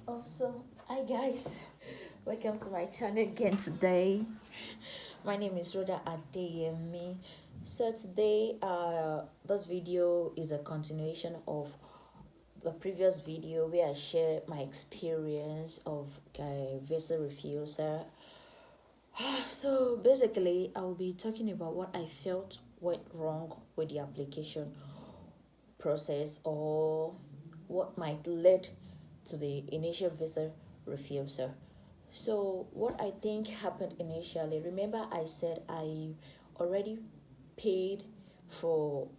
Hi guys, welcome to my channel again today. My name is Rhoda Adeyemi. So today, this video is a continuation of the previous video where I share my experience of Visa Refusal. So basically, I will be talking about what I felt went wrong with the application process or what might lead to the initial visa refusal. So what I think happened initially, remember I said I already paid for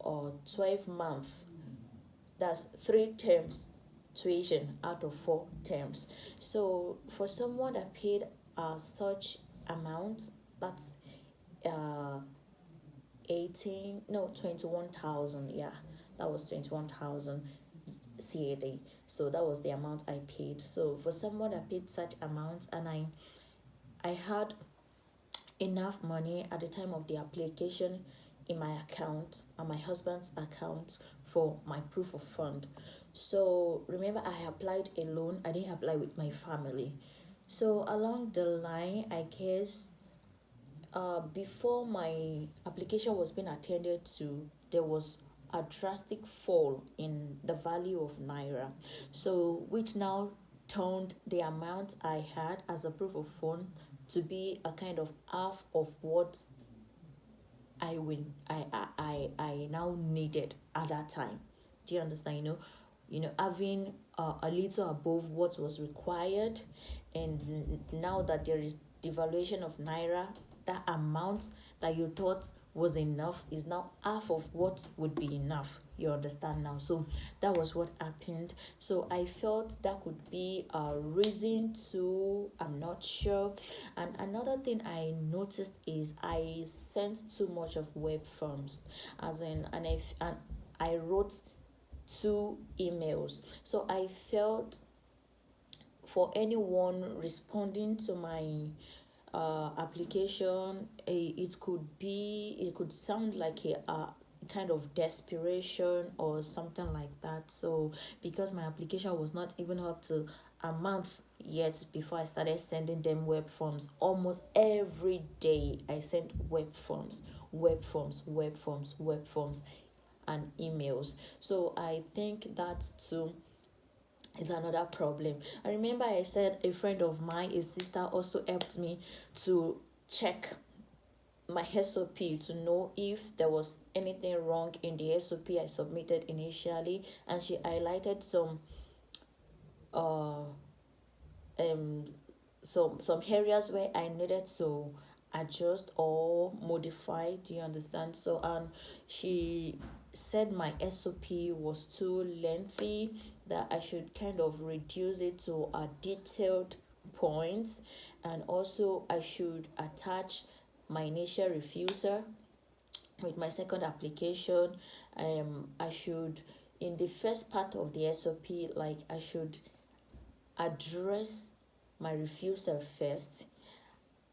12 months. That's 3 terms tuition out of 4 terms. So for someone that paid such amount, that's uh 18 no 21,000, yeah, that was 21,000 CAD. So that was the amount I paid. So for someone that paid such amount, and I had enough money at the time of the application in my account and my husband's account for my proof of fund. So remember, I applied alone, I didn't apply with my family. So along the line, I guess before my application was being attended to, there was a drastic fall in the value of naira, so which now turned the amount I had as a proof of fund to be a kind of half of what I now needed at that time. Do you understand? Having a little above what was required, and now that there is devaluation of naira, that amount that you thought was enough is now half of what would be enough. You understand now? So that was what happened. So I felt that could be a reason to, I'm not sure. And another thing I noticed is I sent too much of web forms, as in, and I wrote 2 emails. So I felt for anyone responding to my application, it could sound like a kind of desperation or something like that. So because my application was not even up to a month yet before I started sending them web forms, almost every day I sent web forms, web forms, web forms, web forms, and emails. So I think that too is another problem. I remember I said a friend of mine, a sister, also helped me to check my SOP to know if there was anything wrong in the SOP I submitted initially, and she highlighted uh um some areas where I needed to adjust or modify. Do you understand? So she said my SOP was too lengthy, that I should kind of reduce it to a detailed points, and also I should attach my initial refusal with my second application. I should, in the first part of the SOP, like I should address my refusal first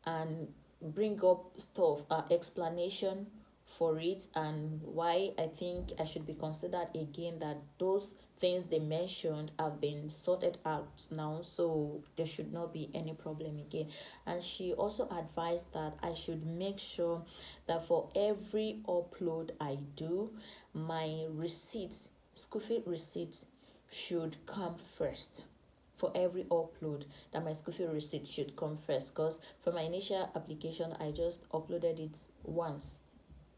and bring up stuff, explanation for it, and why I think I should be considered again, that those things they mentioned have been sorted out now, so there should not be any problem again. And she also advised that I should make sure that for every upload I do, my receipts, school fee receipts, should come first. For every upload, that my school fee receipt should come first, because for my initial application I just uploaded it once,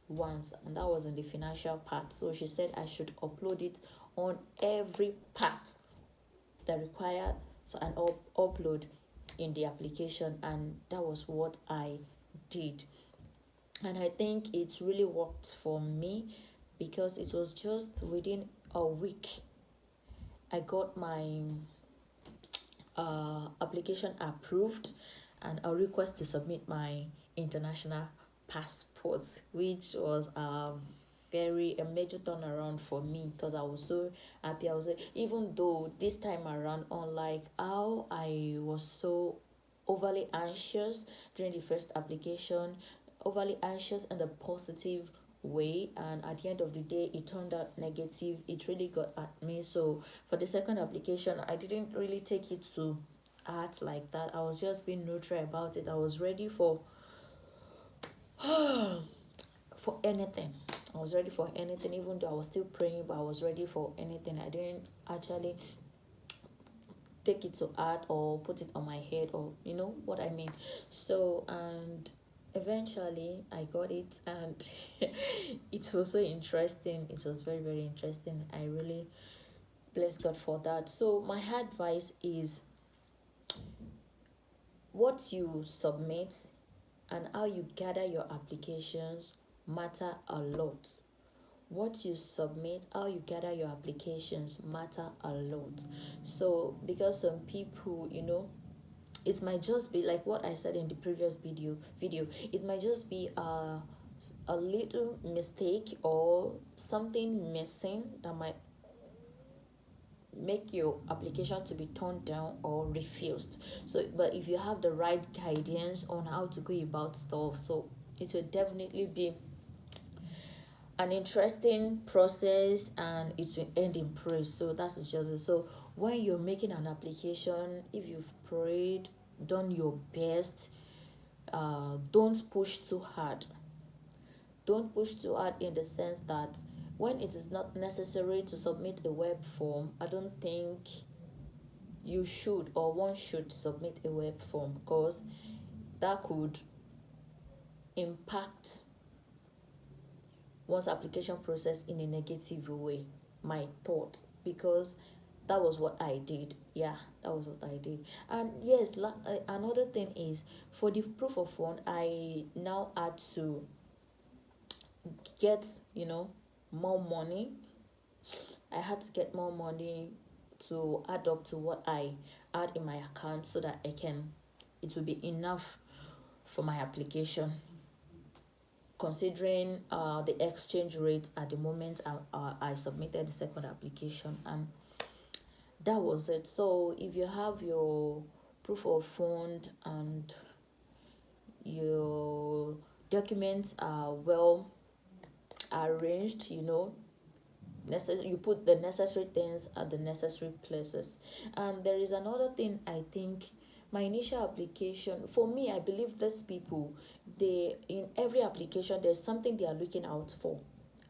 and that was in the financial part. So she said I should upload it on every part that required so an upload in the application, and that was what I did. And I think it's really worked for me, because it was just within a week I got my application approved, and a request to submit my international passport, which was a major turnaround for me, because I was so happy. I was, even though this time around, unlike how I was so overly anxious during the first application, overly anxious in the positive way, and at the end of the day it turned out negative. It really got at me. So for the second application, I didn't really take it to heart like that. I was just being neutral about it. I was ready for for anything. I was ready for anything, even though I was still praying, but I was ready for anything. I didn't actually take it to heart or put it on my head, or you know what I mean. So, and eventually I got it, and it was so interesting. It was very, very interesting. I really bless God for that. So my advice is, what you submit and how you gather your applications matter a lot. What you submit, how you gather your applications matter a lot. So because some people, it might just be like what I said in the previous video. It might just be a little mistake or something missing that might make your application to be turned down or refused. So but if you have the right guidance on how to go about stuff, so it will definitely be an interesting process, and it will end in praise. So that is just it. So when you're making an application, if you've prayed, done your best, don't push too hard. Don't push too hard in the sense that when it is not necessary to submit a web form, I don't think you should, or one should submit a web form, because that could impact one's application process in a negative way. My thought, because that was what I did. Yeah, that was what I did. And yes, another thing is, for the proof of fund, I now had to get more money. I had to get more money to add up to what I had in my account, so that it will be enough for my application, considering the exchange rate at the moment I submitted the second application. And that was it. So if you have your proof of fund and your documents are well arranged, you put the necessary things at the necessary places. And there is another thing. I think my initial application, for me, I believe these people, they, in every application, there's something they are looking out for.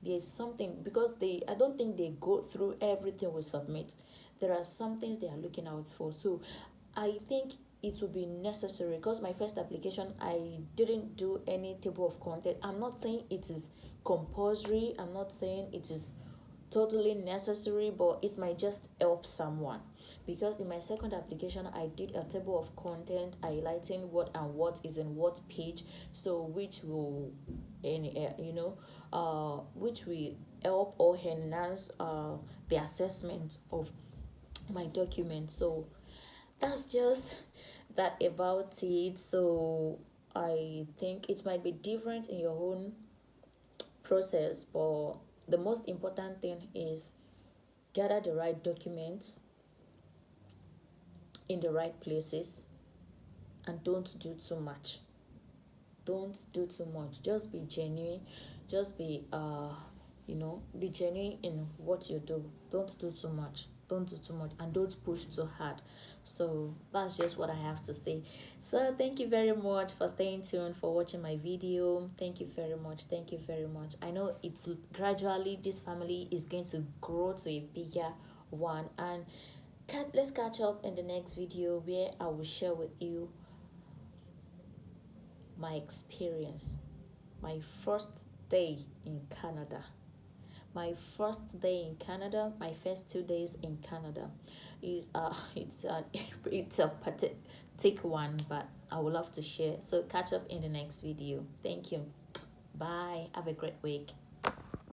There's something, because I don't think they go through everything we submit. There are some things they are looking out for. So I think it will be necessary, because my first application, I didn't do any table of content. I'm not saying it is compulsory, I'm not saying it is totally necessary, but it might just help someone. Because in my second application, I did a table of content highlighting what and what is in what page, so which will which will help or enhance the assessment of my document. So that's just that about it. So I think it might be different in your own process, but the most important thing is gather the right documents in the right places, and don't do too much. Don't do too much. Just be genuine. Just be be genuine in what you do. Don't do too much. Don't do too much, and don't push too hard. So that's just what I have to say. So thank you very much for staying tuned, for watching my video. Thank you very much. Thank you very much. I know it's gradually, this family is going to grow to a bigger one, and let's catch up in the next video, where I will share with you my experience, my first day in Canada. My first day in Canada, my first 2 days in Canada. It's a pathetic one, but I would love to share. So catch up in the next video. Thank you. Bye. Have a great week.